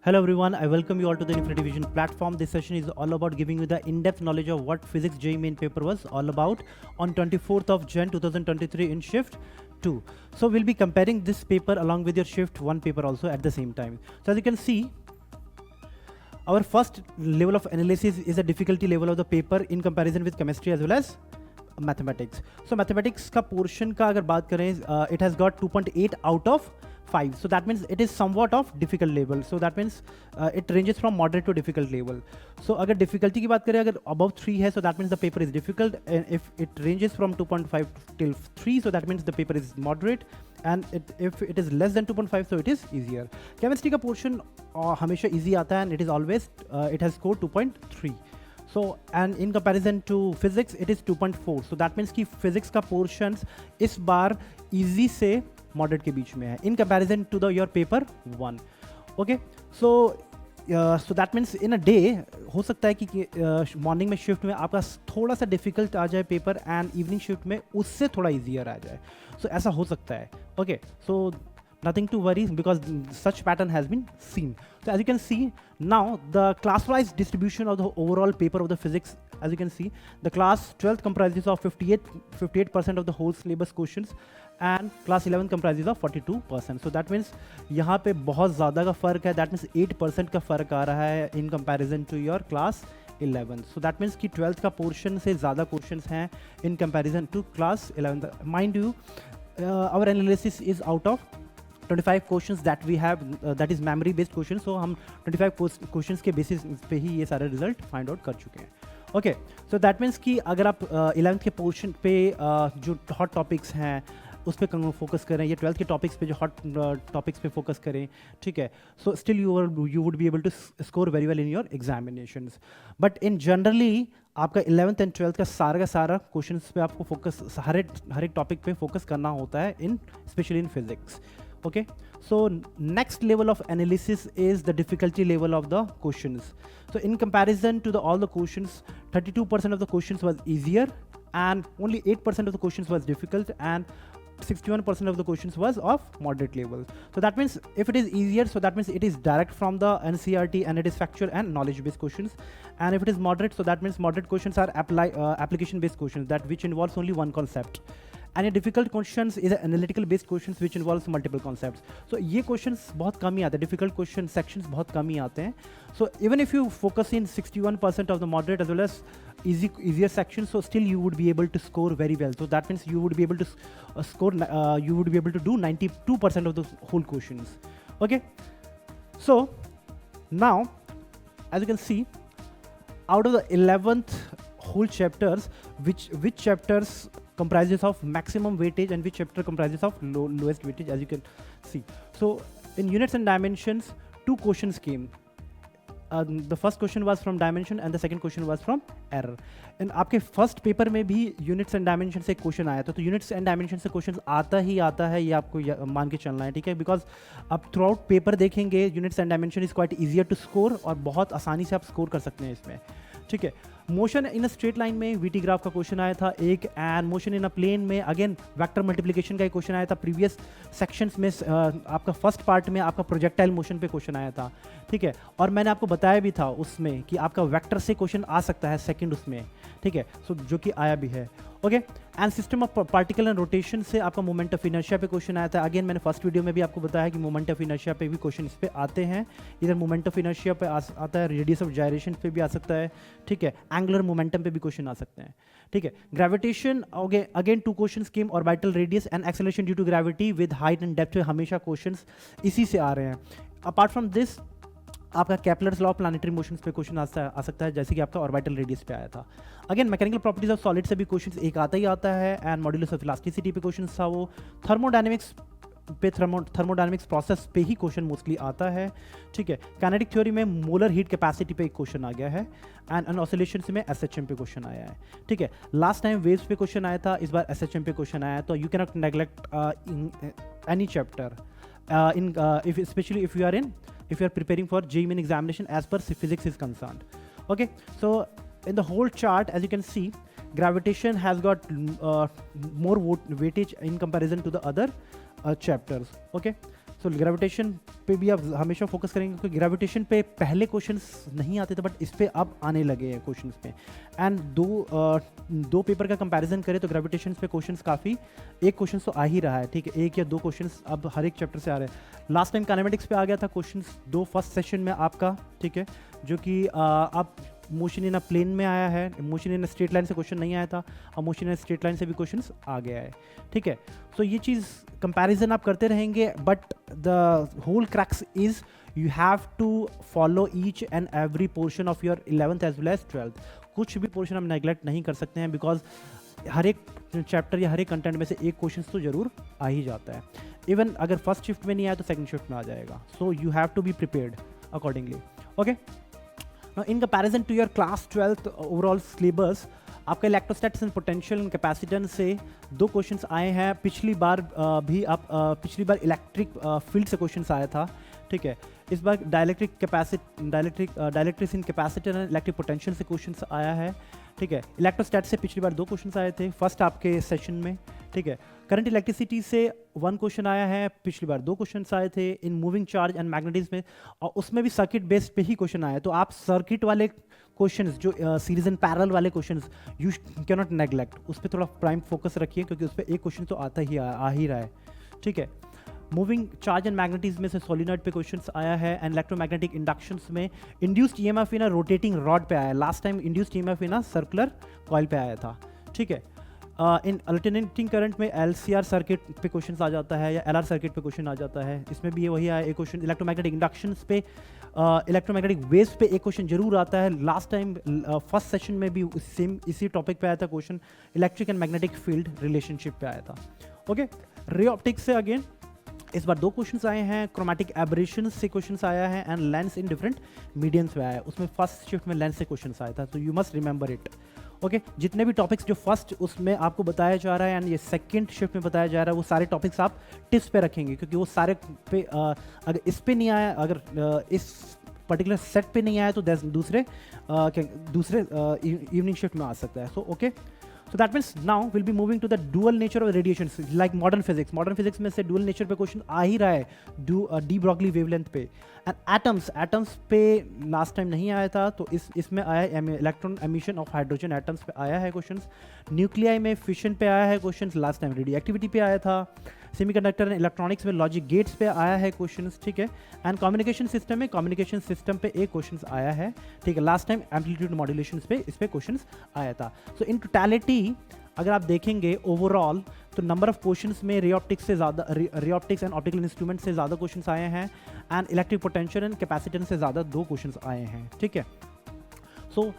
Hello everyone, I welcome you all to the Infinity Vision platform. This session is all about giving you the in-depth knowledge of what physics JEE main paper was all about on 24th of Jan 2023 in shift 2. So we'll be comparing this paper along with your shift 1 paper also at the same time. So as you can see, our first level of analysis is the difficulty level of the paper in comparison with chemistry as well as mathematics. So mathematics का portion का अगर बात करें, it has got 2.8 out of 5. So that means it is somewhat of difficult level. So that means it ranges from moderate to difficult level. So अगर difficulty की बात करें, अगर above 3 है, so that means the paper is difficult. And if it ranges from 2.5 till 3, so that means the paper is moderate. And if it is less than 2.5, so it is easier. Chemistry का portion हमेशा easy आता है, and it is always it has scored 2.3. So and in comparison to physics it is 2.4. So that means कि physics का portions इस बार easy से moderate के बीच में है in comparison to the your paper 1. Okay, so so that means in a day हो सकता है कि morning में shift में आपका थोड़ा सा difficult आ जाए paper and evening shift में उससे थोड़ा easier आ जाए. So ऐसा हो सकता है. Okay, so nothing to worry because such pattern has been seen. So as you can see now, the class-wise distribution of the overall paper of the physics, as you can see, the class 12th comprises of 58% of the whole syllabus questions and class 11 comprises of 42%. So that means यहाँ पे बहुत ज़्यादा का फ़र्क है. That means 8% का फ़र्क आ रहा है in comparison to your class 11. So that means कि 12th का portion से ज़्यादा questions हैं in comparison to class 11. Mind you, our analysis is out of 25 questions that we have, that is memory based questions. So हम 25 questions के basis पे ही ये सारे result find out कर चुके हैं. Okay, so that means कि अगर आप 11th के portion पे जो hot topics हैं उस पर फोकस करें, ये 12th के टॉपिक्स पे जो हॉट टॉपिक्स पे फोकस करें, ठीक है, so still you would be able to score very well in your examinations. But in generally आपका 11th एंड 12th का सारा क्वेश्चंस पे आपको फोकस हर एक टॉपिक पे फोकस करना होता है in specially in physics. Okay, so next level of analysis is the difficulty level of the questions. So in comparison to all the questions, 32% of the questions was easier and only 8% of the questions was difficult and 61% of the questions was of moderate level. So that means if it is easier, so that means it is direct from the NCERT and it is factual and knowledge based questions. And if it is moderate, so that means moderate questions are application based questions that which involves only one concept. And a difficult questions is analytical based questions which involves multiple concepts. So ये questions बहुत कम ही आते हैं, difficult question sections बहुत कम ही आते हैं. So even if you focus in 61% of the moderate as well as easier sections, so still you would be able to score very well. So that means you would be able to you would be able to do 92% of the whole questions. Okay, so now as you can see, out of the 11th whole chapters, which chapters comprises of maximum weightage and which chapter comprises of lowest weightage, as you can see. So in units and dimensions, two questions came. The first question was from dimension and the second question was from error. And आपके first paper में भी units and dimensions से question आया था. तो units and dimensions से questions आता है, ये आपको मान के चलना है, ठीक है, because आप throughout paper देखेंगे units and dimension is quite easier to score और बहुत आसानी से आप score कर सकते हैं इसमें, ठीक है. Motion in a straight line में वीटी ग्राफ का क्वेश्चन आया था एक, and motion in a plane में अगेन वेक्टर मल्टीप्लिकेशन का एक क्वेश्चन आया था. प्रीवियस सेक्शंस में आपका फर्स्ट पार्ट में आपका प्रोजेक्टाइल मोशन पे क्वेश्चन आया था, ठीक है, और मैंने आपको बताया भी था उसमें कि आपका वेक्टर से क्वेश्चन आ सकता है सेकंड उसमें, ठीक है, सो जो कि आया भी है. Okay, and system of particle and rotation से आपका मोमेंट ऑफ इनर्शिया पे क्वेश्चन आया था. अगेन मैंने फर्स्ट वीडियो में भी आपको बताया कि मोमेंट ऑफ इनर्शिया पे भी क्वेश्चन इस पे आते हैं. इधर मोमेंट ऑफ इनर्शिया पे आता है, रेडियस ऑफ जायरेशन पे भी आ सकता है, ठीक है, एंगुलर मोमेंटम पे भी क्वेश्चन आ सकते हैं, ठीक है. Gravitation again two questions came, orbital radius and acceleration due to gravity with height and depth, हमेशा क्वेश्चंस इसी से आ रहे हैं. अपार्ट फ्रॉम दिस आपका Kepler's law of planetary motions पे क्वेश्चन आ सकता है, जैसे कि आपका ऑर्बिटल रेडियस पे आया था. Again mechanical properties of solid से भी क्वेश्चन एक आता ही आता है, एंड मॉड्यूलस ऑफ इलास्टिसिटी पे क्वेश्चन था वो. थर्मोडायनेमिक्स पे थर्मोडायनेमिक्स प्रोसेस पे ही क्वेश्चन मोस्टली आता है, ठीक है. काइनेटिक थ्योरी में मोलर हीट कैपेसिटी पे एक क्वेश्चन आ गया है, एंड ऑसिलेशंस में एसएचएम पे क्वेश्चन आया है, ठीक है. लास्ट टाइम वेव्स पे क्वेश्चन आया था, इस बार एसएचएम पे क्वेश्चन आया है. तो you can not neglect any chapter if especially if you are preparing for JEE main examination as per physics is concerned. Okay, so in the whole chart, as you can see, gravitation has got more weightage in comparison to the other chapters. Okay, so gravitation पे भी आप हमेशा focus करेंगे, क्योंकि gravitation पे पहले questions नहीं आते थे, बट इस पे अब आने लगे हैं क्वेश्चंस पे। एंड दो पेपर का कंपैरिजन करें तो ग्रेविटेशन पे क्वेश्चंस काफ़ी, एक क्वेश्चन तो आ ही रहा है, ठीक है, एक या दो क्वेश्चंस अब हर एक चैप्टर से आ रहे हैं। लास्ट टाइम काइनेमेटिक्स पे आ गया था क्वेश्चंस दो फर्स्ट सेशन में आपका, ठीक है, जो कि आप मोशन इन अ प्लेन में आया है, मोशन इन स्ट्रेट लाइन से क्वेश्चन नहीं आया था, और मोशन इन स्ट्रेट लाइन से भी क्वेश्चन आ गया है, ठीक है। तो ये चीज़ कंपैरिजन आप करते रहेंगे, but the whole crux is you have to follow each and every portion of your 11th as well as 12th। कुछ भी पोर्शन हम नेगलेक्ट नहीं कर सकते हैं, बिकॉज हर एक चैप्टर या हर एक कंटेंट में से एक क्वेश्चन तो जरूर आ ही जाता है। इवन अगर फर्स्ट शिफ्ट में नहीं आया तो सेकंड शिफ्ट में आ जाएगा। So you have to be prepared accordingly. Okay, Now, in comparison to your class 12th overall syllabus, आपका electrostatics and potential and capacitance से दो क्वेश्चंस आए हैं। पिछली बार पिछली बार इलेक्ट्रिक फील्ड से क्वेश्चंस आया था, ठीक है। इस बार dielectrics in capacitor and electric potential से क्वेश्चंस आया है, ठीक है। इलेक्ट्रोस्टैट से पिछली बार दो क्वेश्चंस आए थे फर्स्ट आपके सेशन में, ठीक है। करंट इलेक्ट्रिसिटी से 1 क्वेश्चन आया है, पिछली बार 2 क्वेश्चंस आए थे। In moving charge and magnetism में, और उसमें भी सर्किट बेस्ड पे ही क्वेश्चन आया है। तो आप सर्किट वाले क्वेश्चंस जो सीरीज एंड पैरेलल वाले questions you can not neglect, उस पर थोड़ा प्राइम फोकस रखिए, क्योंकि उस पर एक क्वेश्चन तो आता ही आ ही रहा है, ठीक है। मूविंग चार्ज एंड मैग्नेटिज्म में से सोलिनॉइड पे क्वेश्चंस आया है, एंड इलेक्ट्रोमैग्नेटिक इंडक्शंस में induced EMF in a rotating rod पे आया है। Last time induced EMF in a circular coil पे आया था, ठीक है। इन अल्टरनेटिंग करंट में एलसीआर सर्किट पे क्वेश्चन आ जाता है, या एलआर सर्किट पे क्वेश्चन आ जाता है। इसमें भी ये वही आया एक क्वेश्चन। इलेक्ट्रोमैग्नेटिक इंडक्शंस पे इलेक्ट्रोमैग्नेटिक वेव्स पे एक क्वेश्चन जरूर आता है। लास्ट टाइम फर्स्ट सेशन में भी सेम इसी टॉपिक पे आया था question, electric and magnetic field relationship पे आया था। ओके, रे ऑप्टिक्स से अगेन इस बार 2 क्वेश्चंस आए हैं। क्रोमैटिक एब्रेशन से क्वेश्चंस आया है, and lens in different mediums में आया है। उसमें फर्स्ट शिफ्ट में लेंस से क्वेश्चंस आया था, तो you must remember it. Okay, जितने भी टॉपिक्स जो फर्स्ट उसमें आपको बताया जा रहा है एंड ये सेकंड शिफ्ट में बताया जा रहा है, वो सारे टॉपिक्स आप टिप्स पे रखेंगे, क्योंकि वो सारे पे अगर इस पे नहीं आया, अगर इस पर्टिकुलर सेट पे नहीं आया, तो दूसरे इवनिंग शिफ्ट में आ सकता है। So okay, so that means now we'll be moving to the dual nature of radiations like modern physics में से dual nature पे क्वेश्चन आ ही रहा है डी ब्रॉगली वेवलेंथ पे। एंड एटम्स पे लास्ट टाइम नहीं आया था, तो इसमें आया है electron emission of hydrogen atoms पे आया है क्वेश्चन। न्यूक्लियाई में फिशन पे आया है question, last time radio activity पे आया था। सेमीकंडक्टर एंड इलेक्ट्रॉनिक्स में लॉजिक गेट्स पे आया है क्वेश्चन, ठीक है। एंड कम्युनिकेशन सिस्टम में कम्युनिकेशन सिस्टम पे एक क्वेश्चन आया है, ठीक है। लास्ट टाइम एम्पलीट्यूड मॉड्यूलेशन पे इस पे क्वेश्चन आया था। सो इन टोटलिटी अगर आप देखेंगे ओवरऑल, तो नंबर ऑफ क्वेश्चंस में ray optics and optical instrument से ज़्यादा क्वेश्चंस आए हैं, and electric potential and capacitance से ज़्यादा 2 क्वेश्चंस आए हैं, ठीक है। So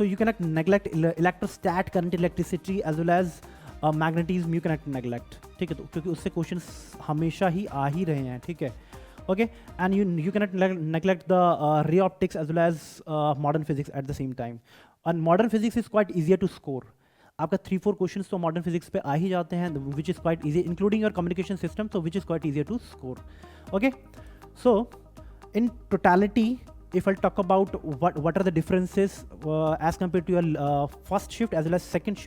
you cannot neglect electrostat, current electricity as well as magnetism, you cannot neglect, ठीक है। तो क्योंकि उससे क्वेश्चंस हमेशा ही आ ही रहे हैं, ठीक है। Okay, and you cannot neglect the ray optics as well as modern physics at the same time. And modern physics is quite easier to score. आपका 3-4 क्वेश्चंस तो मॉडर्न फिजिक्स पे आ ही जाते हैं, which is quite easy, including your communication system, तो which is quite easier to score. Okay, so in totality if I'll talk about what are the differences as compared to your first shift as well as second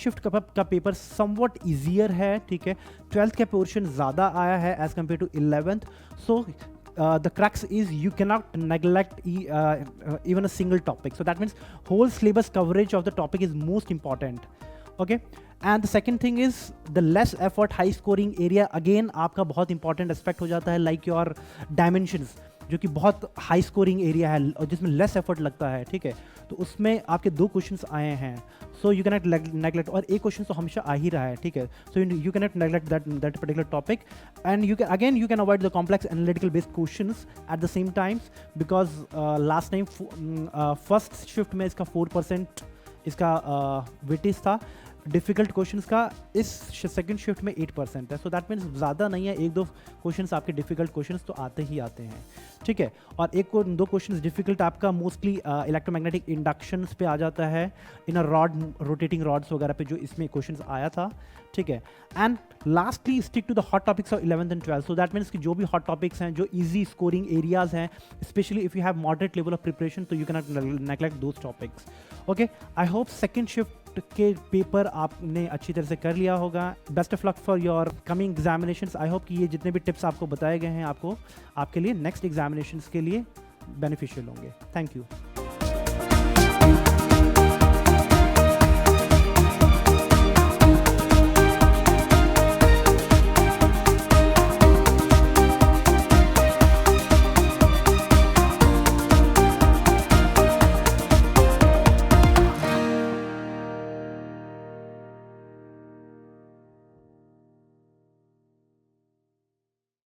shift का paper somewhat easier है, ठीक है। 12th का portion ज़्यादा आया है as compared to 11th, so the crux is you cannot neglect even a single topic, so that means whole syllabus coverage of the topic is most important, okay. And the second thing is the less effort high scoring area, again आपका बहुत important aspect हो जाता है, like your dimensions, जो कि बहुत high scoring area है और जिसमें लेस एफर्ट लगता है, ठीक है। तो उसमें आपके 2 क्वेश्चंस आए हैं, सो यू कैनॉट नेग्लेक्ट, और एक क्वेश्चन तो हमेशा आ ही रहा है, ठीक है। So you cannot neglect that particular topic, and you can avoid the complex analytical based questions eight the same times, because last time first shift में इसका 4% इसका वेटेज था डिफ़िकल्ट क्वेश्चंस का, इस सेकंड शिफ्ट में 8% है। सो दैट मीन्स ज़्यादा नहीं है, 1-2 क्वेश्चंस आपके डिफ़िकल्ट क्वेश्चंस तो आते ही आते हैं, ठीक है। और 1-2 क्वेश्चंस डिफ़िकल्ट आपका मोस्टली इलेक्ट्रोमैग्नेटिक इंडक्शंस पे आ जाता है, in a rod rotating rods वगैरह पे जो इसमें क्वेश्चंस आया था, ठीक है। And lastly stick to the hot topics of 11th and 12th, so that means कि जो भी हॉट टॉपिक्स हैं, जो ईजी स्कोरिंग एरियाज हैं, specially if you have moderate level of preparation, तो you cannot neglect those topics, okay. I hope second shift shift के paper आपने अच्छी तरह से कर लिया होगा। Best of luck for your coming examinations. I hope कि ये जितने भी टिप्स आपको बताए गए हैं आपको आपके लिए नेक्स्ट एग्जामिनेशंस के लिए बेनिफिशियल होंगे। Thank you.